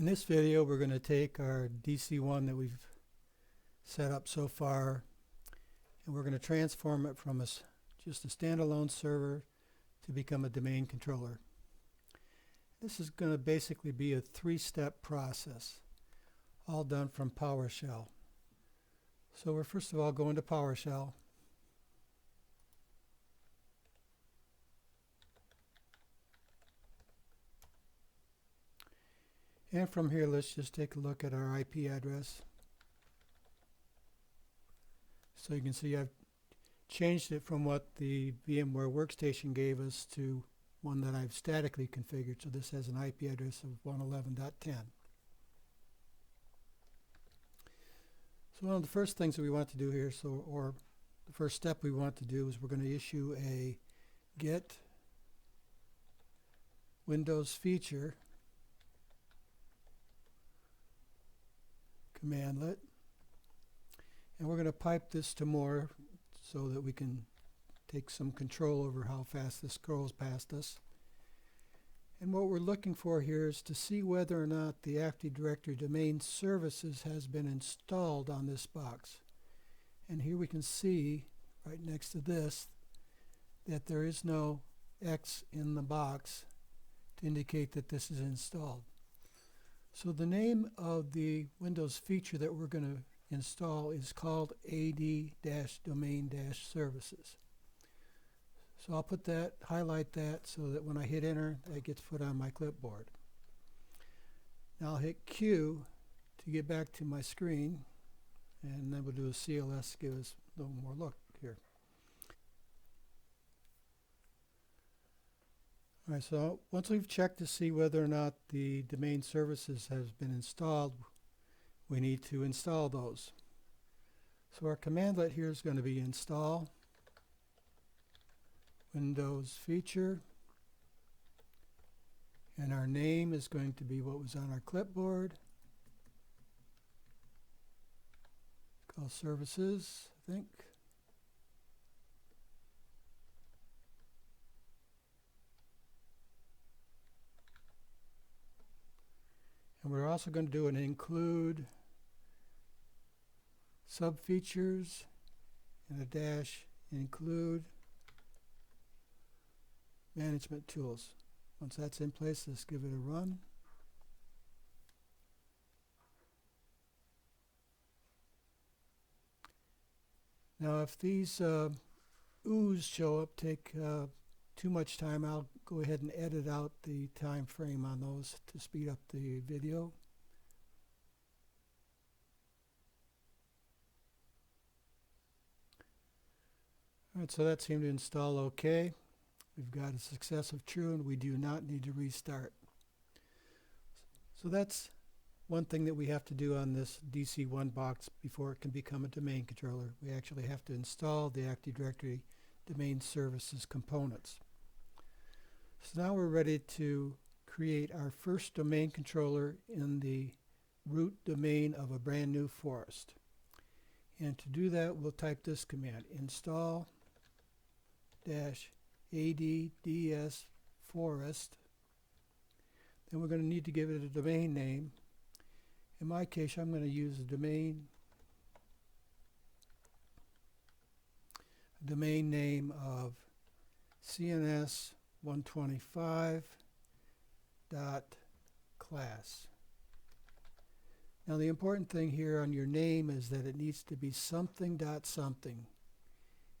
In this video, we're going to take our DC1 that we've set up so far, and we're going to transform it from just a standalone server to become a domain controller. This is going to basically be a three-step process, all done from PowerShell. So we're first of all going to PowerShell. And from here, let's just take a look at our IP address. So you can see I've changed it from what the VMware Workstation gave us to one that I've statically configured. So this has an IP address of 111.10. So one of the first things that we want to do here, or the first step we want to do, is we're going to issue a get Windows feature commandlet, and we're going to pipe this to more so that we can take some control over how fast this scrolls past us. And what we're looking for here is to see whether or not the Active Directory domain services has been installed on this box. And here we can see right next to this that there is no X in the box to indicate that this is installed. So the name of the Windows feature that we're going to install is called AD-domain-services. So I'll put that, highlight that, so that when I hit enter, that gets put on my clipboard. Now I'll hit Q to get back to my screen, and then we'll do a CLS to give us a little more look here. All right, so once we've checked to see whether or not the domain services has been installed, we need to install those. So our commandlet here is going to be install Windows feature, and our name is going to be what was on our clipboard. It's called services, I think. And we're also going to do an include sub-features and a dash include management tools. Once that's in place, let's give it a run. Now if these oohs show up, take too much time, I'll go ahead and edit out the time frame on those to speed up the video. Alright, so that seemed to install okay. We've got a success of true, and we do not need to restart. So that's one thing that we have to do on this DC1 box before it can become a domain controller. We actually have to install the Active Directory domain services components. So now we're ready to create our first domain controller in the root domain of a brand new forest. And to do that, we'll type this command, install -ADDS forest. Then we're going to need to give it a domain name. In my case, I'm going to use a domain name of CNS125.class. Now the important thing here on your name is that it needs to be something.something.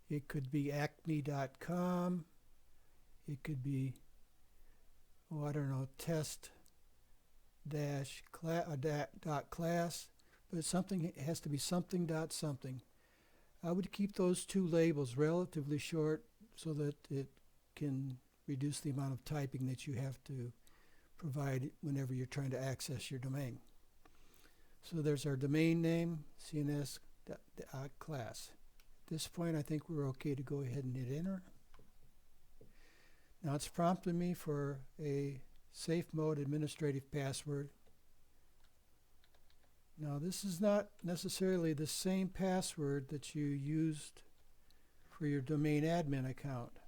It could be acme.com. It could be, oh, I don't know, test-class, but it has to be something.something. I would keep those two labels relatively short so that it can reduce the amount of typing that you have to provide whenever you're trying to access your domain. So there's our domain name, CNS.class. At this point, I think we're okay to go ahead and hit enter. Now it's prompting me for a safe mode administrative password. Now this is not necessarily the same password that you used for your domain admin account.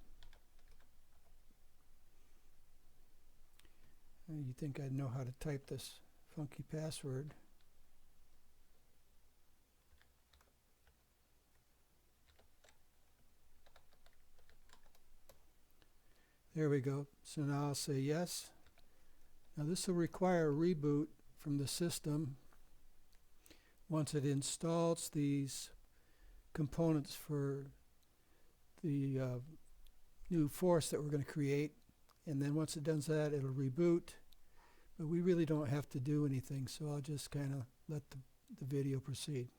You think I'd know how to type this funky password. There we go. So now I'll say yes. Now this will require a reboot from the system once it installs these components for the new force that we're going to create. And then once it does that, it'll reboot. But we really don't have to do anything, so I'll just kind of let the video proceed.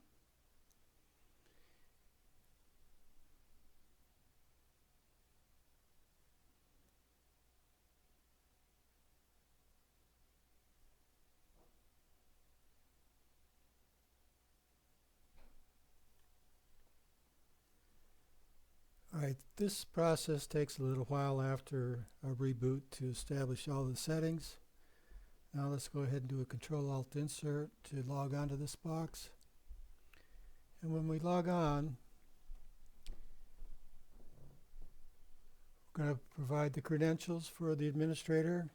Alright, this process takes a little while after a reboot to establish all the settings. Now let's go ahead and do a Control-Alt-Insert to log on to this box. And when we log on, we're going to provide the credentials for the administrator.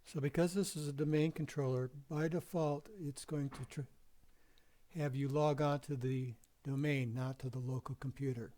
So because this is a domain controller, by default it's going to have you log on to the domain, not to the local computer.